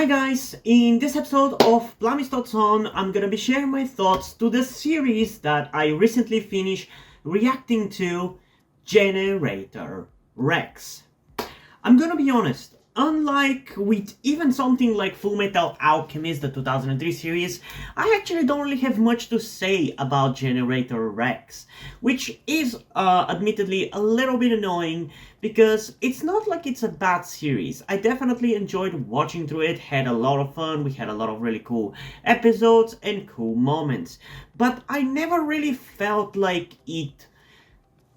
Hi guys, in this episode of Blamey's Thoughts On, I'm gonna be sharing my thoughts to the series that I recently finished reacting to, Generator Rex. I'm gonna be honest, unlike with even something like Fullmetal Alchemist, the 2003 series, I actually don't really have much to say about Generator Rex, which is admittedly a little bit annoying because it's not like it's a bad series. I definitely enjoyed watching through it, had a lot of fun, we had a lot of really cool episodes and cool moments, but I never really felt like it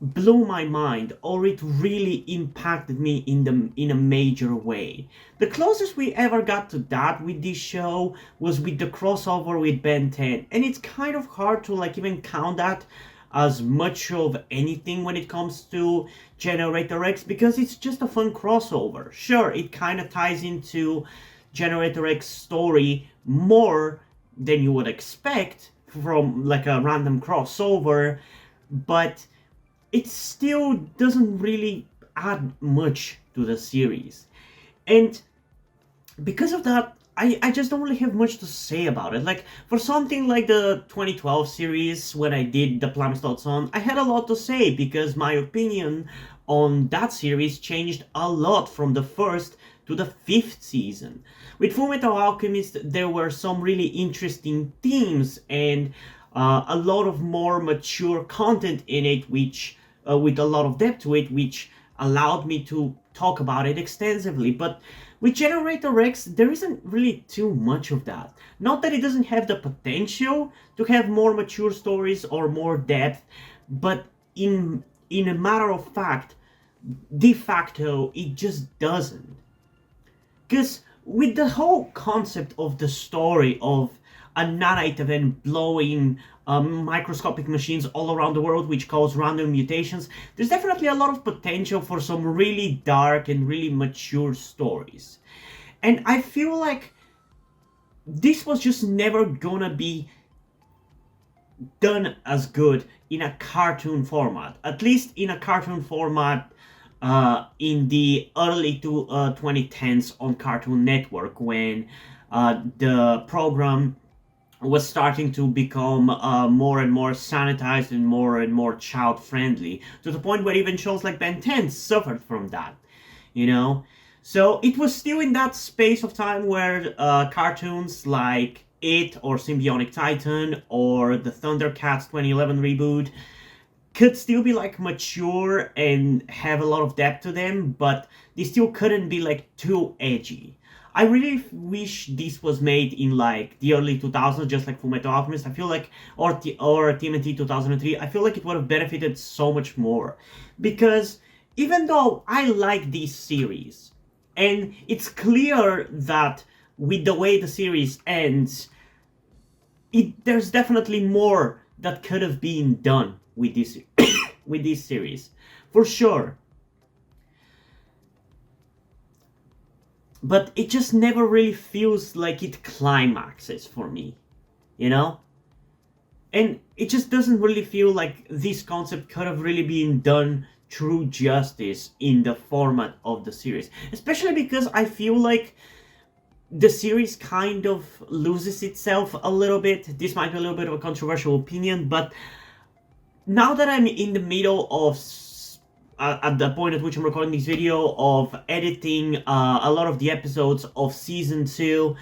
blew my mind or it really impacted me in a major way. The closest we ever got to that with this show was with the crossover with Ben 10, and it's kind of hard to like even count that as much of anything when it comes to Generator X because it's just a fun crossover. Sure, it kind of ties into Generator X story more than you would expect from like a random crossover, but it still doesn't really add much to the series. And because of that, I just don't really have much to say about it. Like, for something like the 2012 series, when I did the Plum Thoughts On, I had a lot to say because my opinion on that series changed a lot from the first to the fifth season. With Fullmetal Alchemist, there were some really interesting themes and a lot of more mature content in it, which with a lot of depth to it, which allowed me to talk about it extensively. But with Generator X, there isn't really too much of that. Not that it doesn't have the potential to have more mature stories or more depth, but in a matter of fact, de facto, it just doesn't. Because with the whole concept of the story of a nanite event blowing microscopic machines all around the world which cause random mutations, there's definitely a lot of potential for some really dark and really mature stories. And I feel like this was just never gonna be done as good in a cartoon format. At least in a cartoon format in the early 2010s on Cartoon Network, when the program was starting to become more and more sanitized and more child friendly, to the point where even shows like Ben 10 suffered from that, you know? So it was still in that space of time where cartoons like It or Symbionic Titan or the Thundercats 2011 reboot could still be like mature and have a lot of depth to them, but they still couldn't be like too edgy. I really wish this was made in like the early 2000s, just like Fullmetal Alchemist. I feel like, or TMNT 2003. I feel like it would have benefited so much more, because even though I like this series, and it's clear that with the way the series ends, there's definitely more that could have been done with this with this series, for sure. But it just never really feels like it climaxes for me, you know? And it just doesn't really feel like this concept could have really been done true justice in the format of the series. Especially because I feel like the series kind of loses itself a little bit. This might be a little bit of a controversial opinion, but now that I'm in the middle of at the point at which I'm recording this video of editing a lot of the episodes of season 2,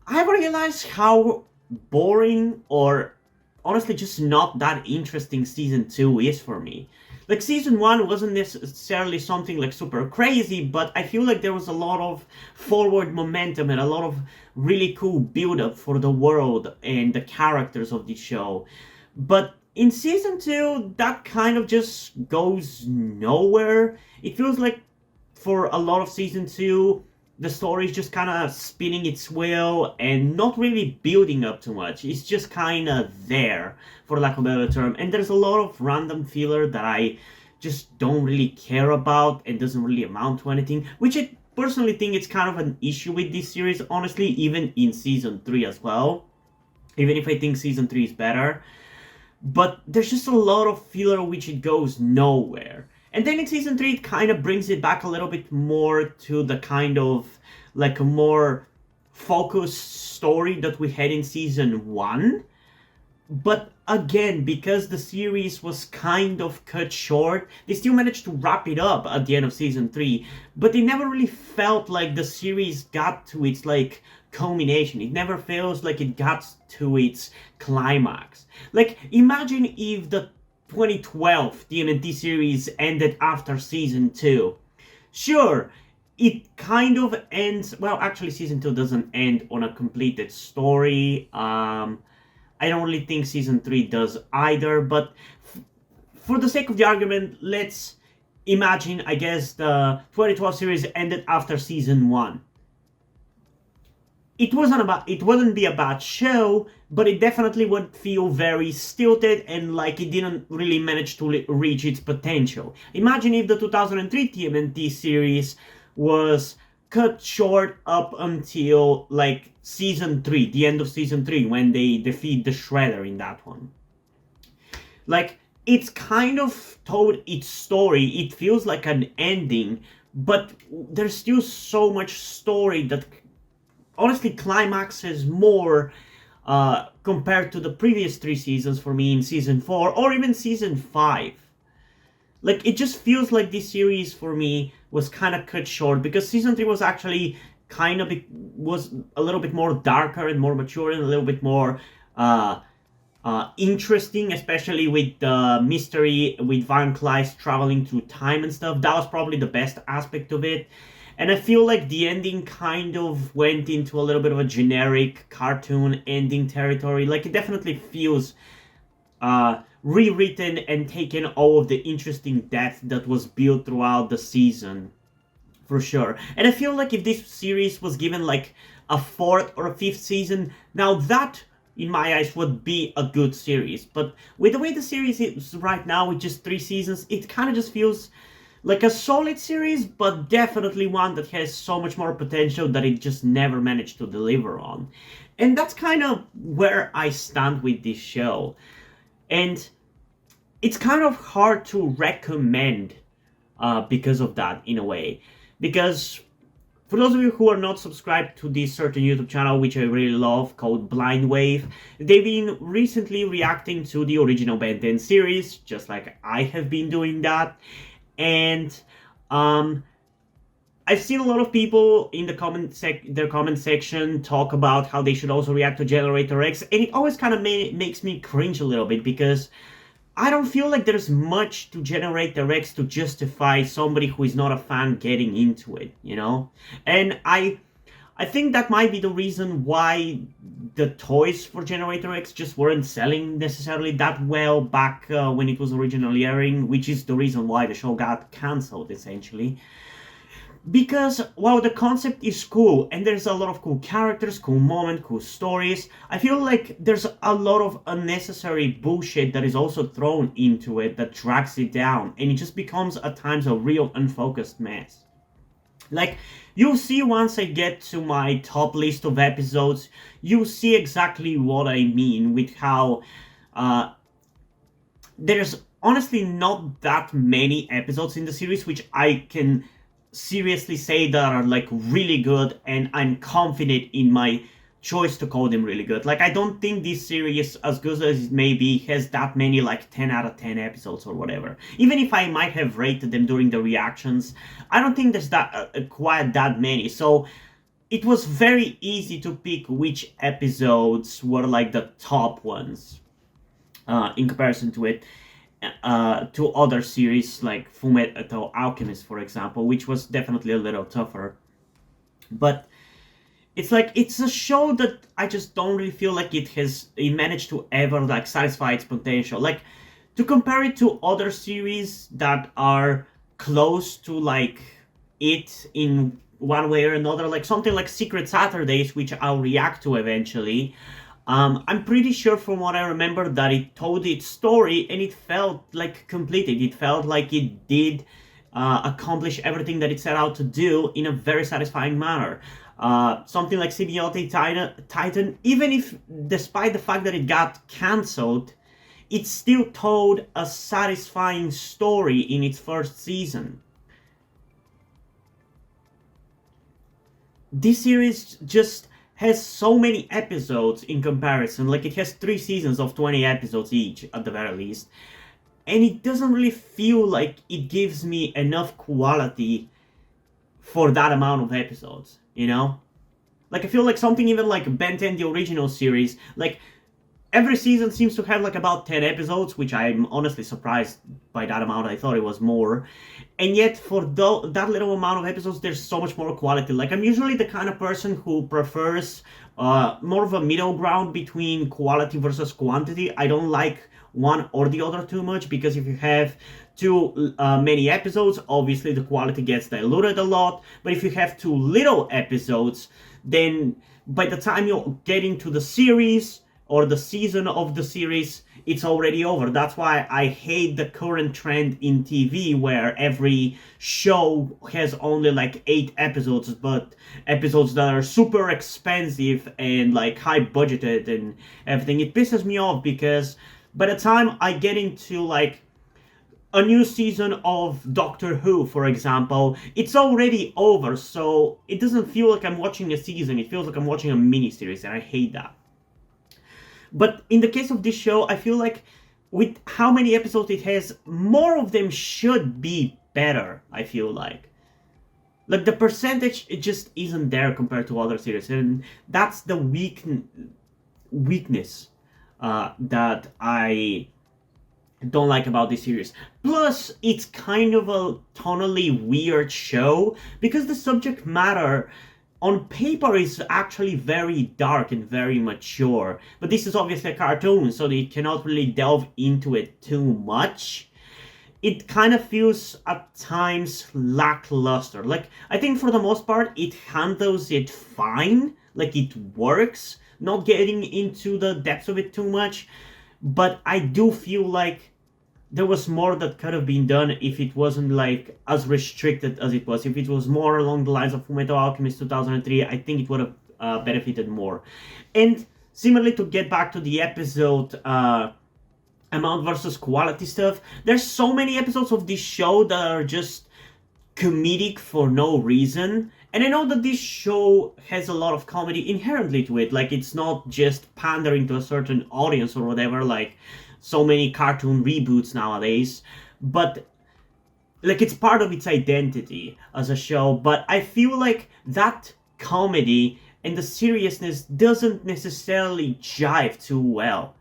I've realized how boring or honestly just not that interesting season 2 is for me. Like, season 1 wasn't necessarily something like super crazy, but I feel like there was a lot of forward momentum and a lot of really cool build-up for the world and the characters of the show. But in season 2, that kind of just goes nowhere. It feels like for a lot of season 2, the story is just kind of spinning its wheel and not really building up too much. It's just kind of there, for lack of a better term. And there's a lot of random filler that I just don't really care about and doesn't really amount to anything, which I personally think it's kind of an issue with this series, honestly, even in season 3 as well. Even if I think season 3 is better. But there's just a lot of filler which it goes nowhere. And then in season 3, it kind of brings it back a little bit more to the kind of like a more focused story that we had in season 1. But again, because the series was kind of cut short, they still managed to wrap it up at the end of season 3. But it never really felt like the series got to its like culmination. It never feels like it got to its climax. Like, imagine if the 2012 TMNT series ended after season 2. Sure, it kind of ends. Well, actually, season 2 doesn't end on a completed story. I don't really think season 3 does either, but for the sake of the argument, let's imagine, I guess, the 2012 series ended after season 1. It wouldn't be a bad show, but it definitely would feel very stilted and like it didn't really manage to reach its potential. Imagine if the 2003 TMNT series was cut short up until like season 3, the end of season 3, when they defeat the Shredder in that one. Like, it's kind of told its story. It feels like an ending, but there's still so much story that honestly climaxes more compared to the previous 3 seasons for me in season 4 or even season 5. Like, it just feels like this series for me was kind of cut short because season 3 was actually was a little bit more darker and more mature and a little bit more interesting, especially with the mystery with Van Cleist traveling through time and stuff. That was probably the best aspect of it. And I feel like the ending kind of went into a little bit of a generic cartoon ending territory. Like, it definitely feels rewritten and taken all of the interesting depth that was built throughout the season, for sure. And I feel like if this series was given like a 4th or a 5th season, now that, in my eyes, would be a good series. But with the way the series is right now, with just 3 seasons, it kind of just feels like a solid series, but definitely one that has so much more potential that it just never managed to deliver on. And that's kind of where I stand with this show. And it's kind of hard to recommend because of that, in a way. Because for those of you who are not subscribed to this certain YouTube channel, which I really love, called Blind Wave, they've been recently reacting to the original Ben 10 series, just like I have been doing that. And I've seen a lot of people in the their comment section talk about how they should also react to Generator X, and it always kind of makes me cringe a little bit because I don't feel like there's much to Generator X to justify somebody who is not a fan getting into it, you know? And I think that might be the reason why the toys for Generator X just weren't selling necessarily that well back when it was originally airing, which is the reason why the show got cancelled, essentially. Because while the concept is cool, and there's a lot of cool characters, cool moments, cool stories, I feel like there's a lot of unnecessary bullshit that is also thrown into it that drags it down, and it just becomes at times a real unfocused mess. Like, you'll see once I get to my top list of episodes, you'll see exactly what I mean with how there's honestly not that many episodes in the series which I can seriously say that are like really good, and I'm confident in my choice to call them really good. Like, I don't think this series, as good as it may be, has that many like 10 out of 10 episodes or whatever. Even if I might have rated them during the reactions, I don't think there's that quite that many. So it was very easy to pick which episodes were like the top ones in comparison to it. To other series like Fullmetal Alchemist, for example, which was definitely a little tougher. But it's like, it's a show that I just don't really feel like it managed to ever like satisfy its potential. Like, to compare it to other series that are close to like it in one way or another, like something like Secret Saturdays, which I'll react to eventually. I'm pretty sure from what I remember that it told its story and it felt like completed. It felt like it did accomplish everything that it set out to do in a very satisfying manner. Something like Symbiotic Titan, even if, despite the fact that it got cancelled, it still told a satisfying story in its first season. This series just has so many episodes in comparison. Like, it has 3 seasons of 20 episodes each, at the very least. And it doesn't really feel like it gives me enough quality for that amount of episodes, you know? Like, I feel like something even like Ben 10, the original series, like, every season seems to have like about 10 episodes, which I'm honestly surprised by that amount. I thought it was more. And yet, for that little amount of episodes, there's so much more quality. Like, I'm usually the kind of person who prefers more of a middle ground between quality versus quantity. I don't like one or the other too much, because if you have too many episodes, obviously the quality gets diluted a lot. But if you have too little episodes, then by the time you get into the series or the season of the series, it's already over. That's why I hate the current trend in TV where every show has only like 8 episodes, but episodes that are super expensive and like high budgeted and everything. It pisses me off, because by the time I get into like a new season of Doctor Who, for example, it's already over, so it doesn't feel like I'm watching a season. It feels like I'm watching a miniseries, and I hate that. But in the case of this show, I feel like with how many episodes it has, more of them should be better, I feel like. Like, the percentage, it just isn't there compared to other series, and that's the weakness that I don't like about this series. Plus, it's kind of a tonally weird show, because the subject matter on paper is actually very dark and very mature, but this is obviously a cartoon, so they cannot really delve into it too much. It kind of feels at times lackluster. Like, I think for the most part it handles it fine, like it works, not getting into the depths of it too much, but I do feel like there was more that could have been done if it wasn't like as restricted as it was. If it was more along the lines of Fullmetal Alchemist 2003, I think it would have benefited more. And similarly, to get back to the episode amount versus quality stuff, there's so many episodes of this show that are just comedic for no reason. And I know that this show has a lot of comedy inherently to it. Like, it's not just pandering to a certain audience or whatever, like so many cartoon reboots nowadays, but like, it's part of its identity as a show. But I feel like that comedy and the seriousness doesn't necessarily jive too well,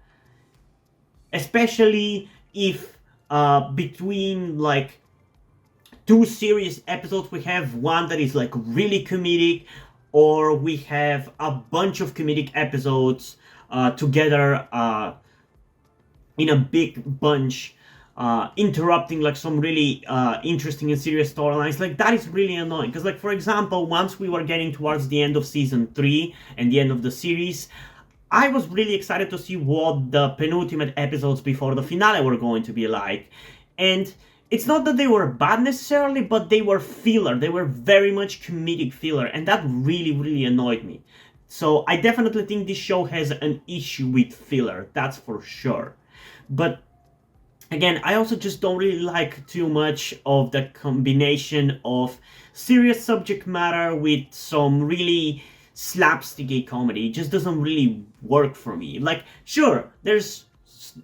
especially if between like 2 serious episodes we have one that is like really comedic, or we have a bunch of comedic episodes together in a big bunch, interrupting like some really interesting and serious storylines. Like, that is really annoying, because like, for example, once we were getting towards the end of season 3 and the end of the series, I was really excited to see what the penultimate episodes before the finale were going to be like. And it's not that they were bad necessarily, but they were filler. They were very much comedic filler, and that really, really annoyed me. So I definitely think this show has an issue with filler, that's for sure. But again, I also just don't really like too much of the combination of serious subject matter with some really slapsticky comedy. It just doesn't really work for me. Like, sure, there's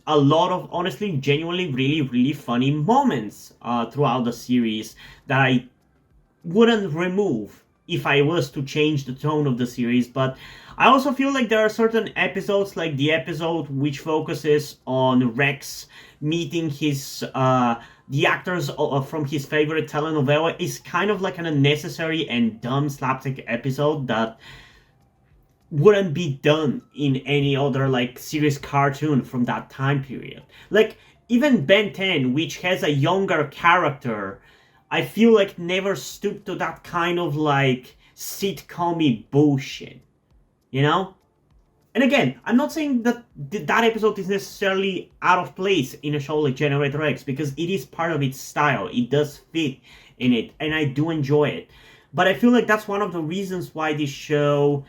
a lot of honestly, genuinely, really, really funny moments throughout the series that I wouldn't remove if I was to change the tone of the series, but I also feel like there are certain episodes, like the episode which focuses on Rex meeting his the actors from his favorite telenovela, is kind of like an unnecessary and dumb slapstick episode that wouldn't be done in any other like serious cartoon from that time period. Like, even Ben 10, which has a younger character, I feel like never stooped to that kind of like sitcom-y bullshit, you know? And again, I'm not saying that that episode is necessarily out of place in a show like Generator X, because it is part of its style. It does fit in it, and I do enjoy it. But I feel like that's one of the reasons why this show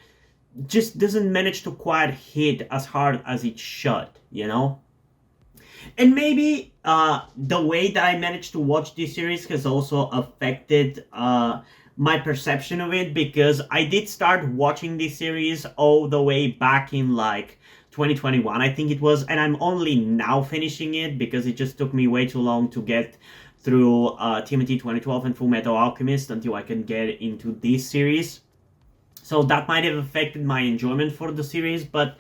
just doesn't manage to quite hit as hard as it should, you know? And maybe the way that I managed to watch this series has also affected my perception of it, because I did start watching this series all the way back in like 2021, I think it was, and I'm only now finishing it because it just took me way too long to get through TMNT 2012 and Full Metal Alchemist until I can get into this series. So that might have affected my enjoyment for the series, but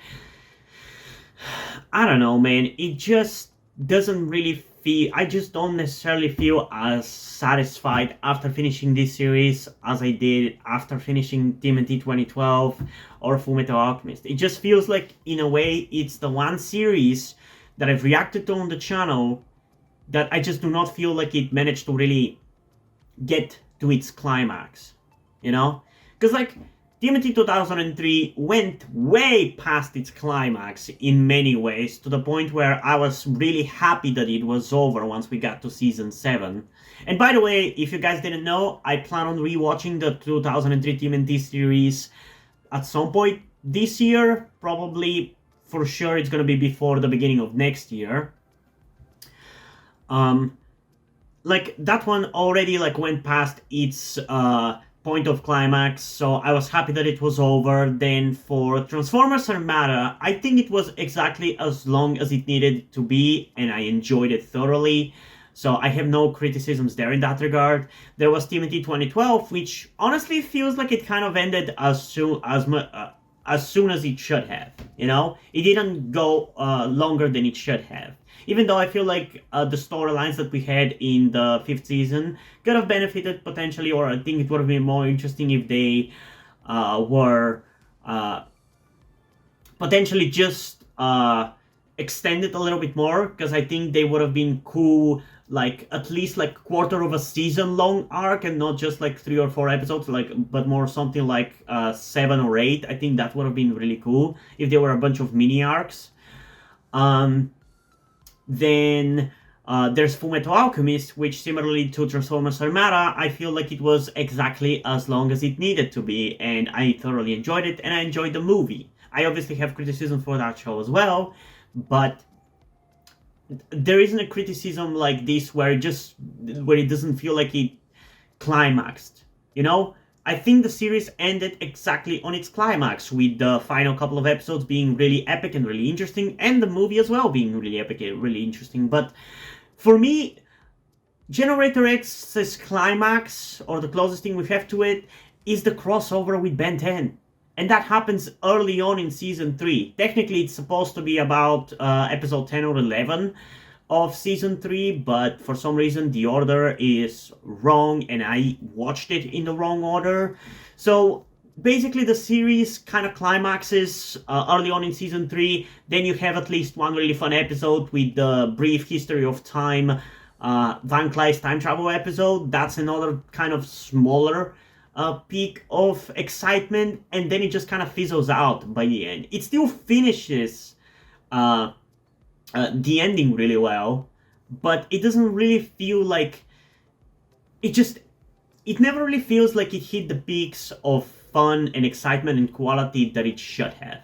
I don't know, man. It just doesn't really feel. I just don't necessarily feel as satisfied after finishing this series as I did after finishing TMNT 2012 or Full Metal Alchemist. It just feels like, in a way, it's the one series that I've reacted to on the channel that I just do not feel like it managed to really get to its climax. You know? Because, like, TMNT 2003 went way past its climax in many ways, to the point where I was really happy that it was over once we got to season 7. And by the way, if you guys didn't know, I plan on rewatching the 2003 TMNT series at some point this year. Probably, for sure, it's gonna be before the beginning of next year. Like, that one already like went past its point of climax, so I was happy that it was over. Then for Transformers Armada, I think it was exactly as long as it needed to be, and I enjoyed it thoroughly. So I have no criticisms there in that regard. There was TMNT 2012, which honestly feels like it kind of ended as soon as it should have. You know, it didn't go longer than it should have. Even though I feel like the storylines that we had in the 5th season could have benefited potentially, or I think it would have been more interesting if they were potentially just extended a little bit more, because I think they would have been cool, like at least like quarter of a season long arc, and not just like 3 or 4 episodes, like, but more something like 7 or 8. I think that would have been really cool if there were a bunch of mini arcs. Then there's Fullmetal Alchemist, which, similarly to Transformers Armada, I feel like it was exactly as long as it needed to be, and I thoroughly enjoyed it, and I enjoyed the movie. I obviously have criticism for that show as well, but there isn't a criticism like this where it doesn't feel like it climaxed, you know? I think the series ended exactly on its climax, with the final couple of episodes being really epic and really interesting, and the movie as well being really epic and really interesting. But for me, Generator X's climax, or the closest thing we have to it, is the crossover with Ben 10. And that happens early on in season 3. Technically, it's supposed to be about episode 10 or 11 of season 3, but for some reason the order is wrong, and I watched it in the wrong order. So basically the series kind of climaxes early on in season 3. Then you have at least one really fun episode with the brief history of time, Van Cly's time travel episode. That's another kind of smaller peak of excitement, and then it just kind of fizzles out by the end. It still finishes the ending really well, but it doesn't really feel like it never really feels like it hit the peaks of fun and excitement and quality that it should have.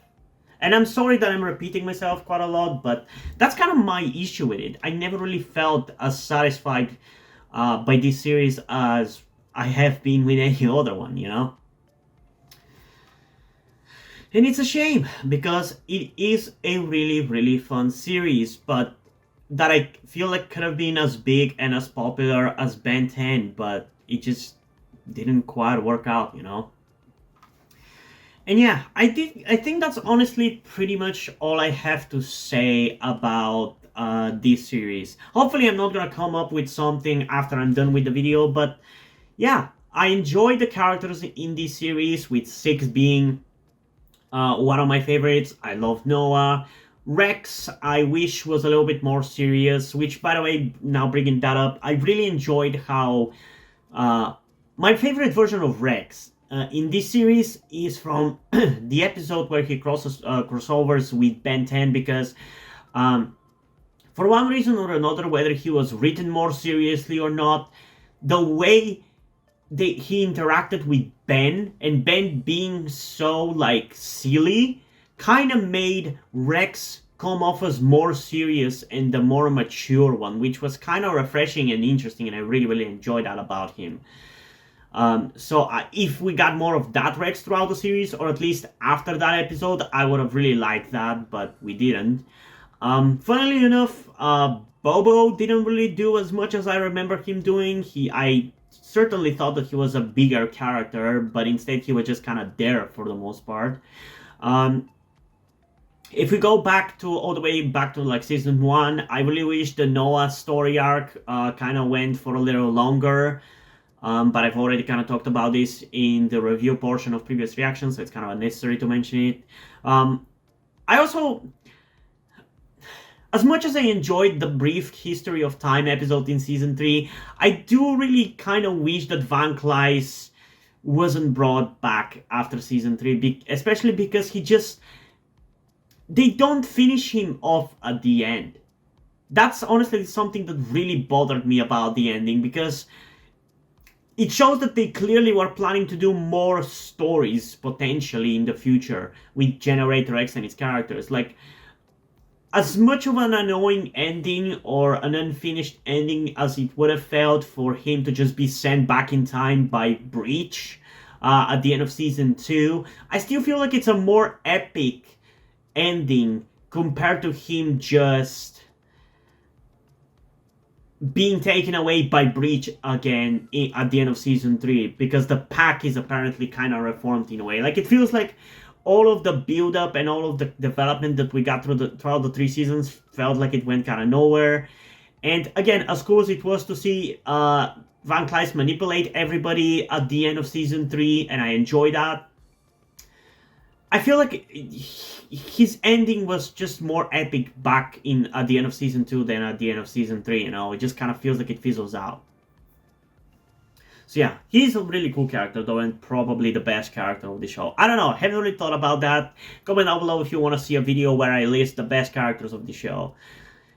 And I'm sorry that I'm repeating myself quite a lot, but that's kind of my issue with it. I never really felt as satisfied by this series as I have been with any other one, you know? And it's a shame, because it is a really, really fun series, but that I feel like could have been as big and as popular as Ben 10, but it just didn't quite work out, you know? And yeah, I think that's honestly pretty much all I have to say about this series. Hopefully I'm not gonna come up with something after I'm done with the video, but yeah, I enjoyed the characters in this series, with 6 being one of my favorites. I love Noah. Rex, I wish was a little bit more serious, which, by the way, now bringing that up, I really enjoyed how my favorite version of Rex in this series is from the episode where he crossovers with Ben 10, because for one reason or another, whether he was written more seriously or not, the way he interacted with Ben, and Ben being so like silly, kind of made Rex come off as more serious and the more mature one, which was kind of refreshing and interesting, and I really, really enjoyed that about him. If we got more of that Rex throughout the series, or at least after that episode, I would have really liked that, but we didn't. Funnily enough, Bobo didn't really do as much as I remember him doing. I certainly thought that he was a bigger character, but instead he was just kind of there for the most part. If we go back to all the way back to like season 1, I really wish the Noah story arc kind of went for a little longer. But I've already kind of talked about this in the review portion of previous reactions, so it's kind of unnecessary to mention it. I also, as much as I enjoyed the brief History of Time episode in season 3, I do really kind of wish that Van Cleis wasn't brought back after season 3, especially because they don't finish him off at the end. That's honestly something that really bothered me about the ending, because it shows that they clearly were planning to do more stories potentially in the future with Generator X and its characters. Like, as much of an annoying ending or an unfinished ending as it would have felt for him to just be sent back in time by Breach at the end of season 2, I still feel like it's a more epic ending compared to him just being taken away by Breach again at the end of season 3, because the pack is apparently kind of reformed in a way. Like, it feels like all of the build-up and all of the development that we got throughout the 3 seasons felt like it went kind of nowhere. And again, as cool as it was to see Van Cleis manipulate everybody at the end of season 3, and I enjoyed that, I feel like his ending was just more epic back at the end of season 2 than at the end of season 3, you know? It just kind of feels like it fizzles out. So yeah, he's a really cool character though, and probably the best character of the show. I don't know, haven't really thought about that. Comment down below if you want to see a video where I list the best characters of the show.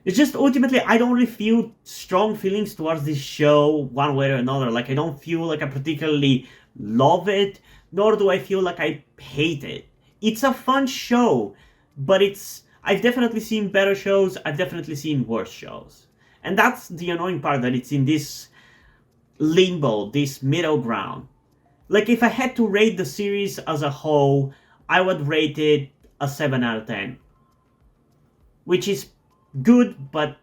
It's just ultimately, I don't really feel strong feelings towards this show one way or another. Like, I don't feel like I particularly love it, nor do I feel like I hate it. It's a fun show, but I've definitely seen better shows, I've definitely seen worse shows. And that's the annoying part, that it's in this limbo, this middle ground. Like, if I had to rate the series as a whole, I would rate it a 7 out of 10. Which is good, but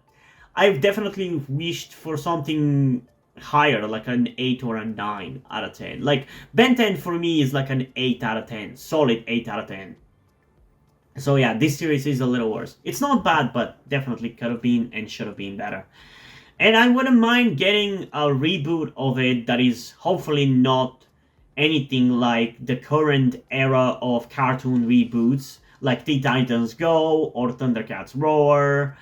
I've definitely wished for something higher, like an 8 or a 9 out of 10. Like, Ben 10 for me is like an 8 out of 10. Solid 8 out of 10. So yeah, this series is a little worse. It's not bad, but definitely could have been and should have been better. And I wouldn't mind getting a reboot of it that is hopefully not anything like the current era of cartoon reboots, like Teen Titans Go or Thundercats Roar.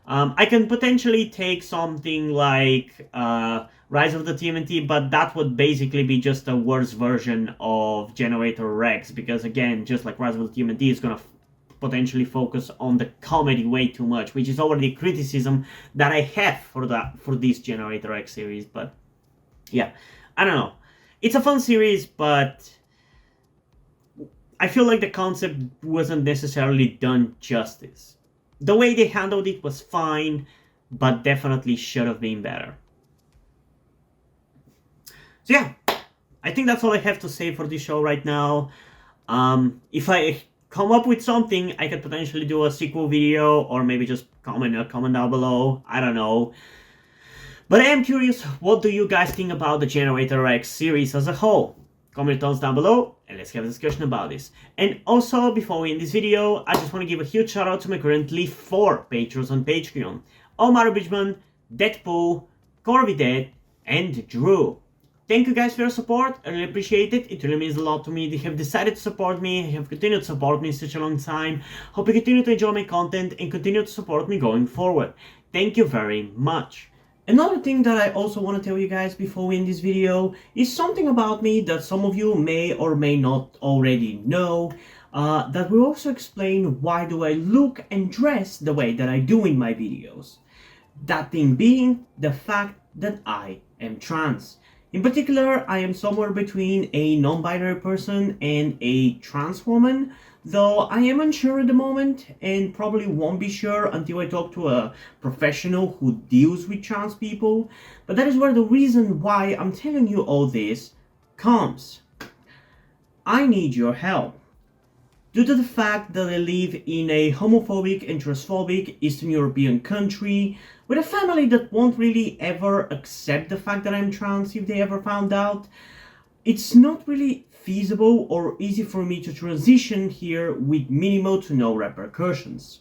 I can potentially take something like Rise of the TMNT, but that would basically be just a worse version of Generator Rex, because again, just like Rise of the TMNT, is going to potentially focus on the comedy way too much, which is already a criticism that I have for this Generator X series. But yeah, I don't know. It's a fun series, but I feel like the concept wasn't necessarily done justice. The way they handled it was fine, but definitely should have been better. So yeah, I think that's all I have to say for this show right now. If I come up with something, I could potentially do a sequel video, or maybe just comment down below. I don't know. But I am curious, what do you guys think about the Generator X series as a whole? Comment your thoughts down below, and let's have a discussion about this. And also, before we end this video, I just want to give a huge shout out to my currently 4 patrons on Patreon: Omar Bridgman, Deadpool, Corby Dead, and Drew. Thank you guys for your support, I really appreciate it. It really means a lot to me. They have decided to support me, have continued to support me such a long time. Hope you continue to enjoy my content and continue to support me going forward. Thank you very much. Another thing that I also want to tell you guys before we end this video is something about me that some of you may or may not already know, that will also explain why do I look and dress the way that I do in my videos. That thing being the fact that I am trans. In particular, I am somewhere between a non-binary person and a trans woman, though I am unsure at the moment and probably won't be sure until I talk to a professional who deals with trans people. But that is where the reason why I'm telling you all this comes. I need your help. Due to the fact that I live in a homophobic and transphobic Eastern European country with a family that won't really ever accept the fact that I'm trans if they ever found out, it's not really feasible or easy for me to transition here with minimal to no repercussions.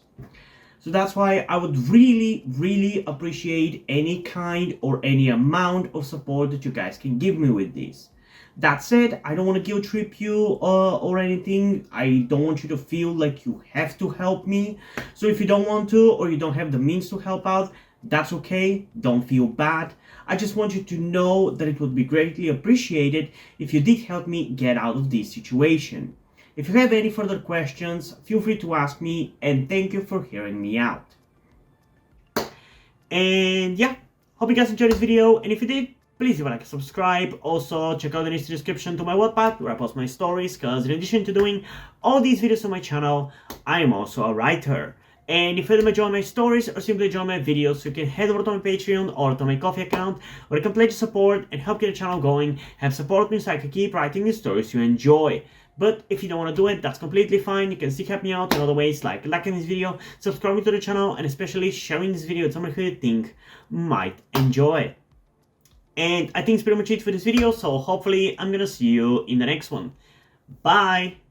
So that's why I would really appreciate any kind or any amount of support that you guys can give me with this. That said, I don't want to guilt trip you or anything. I don't want you to feel like you have to help me. So if you don't want to or you don't have the means to help out, that's okay. Don't feel bad. I just want you to know that it would be greatly appreciated if you did help me get out of this situation. If you have any further questions, feel free to ask me, and thank you for hearing me out. And yeah, hope you guys enjoyed this video, and if you did, please leave a like and subscribe. Also, check out the link in the description to my Wattpad, where I post my stories, because in addition to doing all these videos on my channel, I am also a writer. And if you enjoy my stories or simply enjoy my videos, you can head over to my Patreon or to my Ko-fi account, where you can pledge support and help get the channel going, and support me so I can keep writing the stories you enjoy. But if you don't want to do it, that's completely fine. You can still help me out in other ways, like liking this video, subscribing to the channel, and especially sharing this video with someone who you think might enjoy. And I think it's pretty much it for this video, so hopefully I'm gonna see you in the next one. Bye!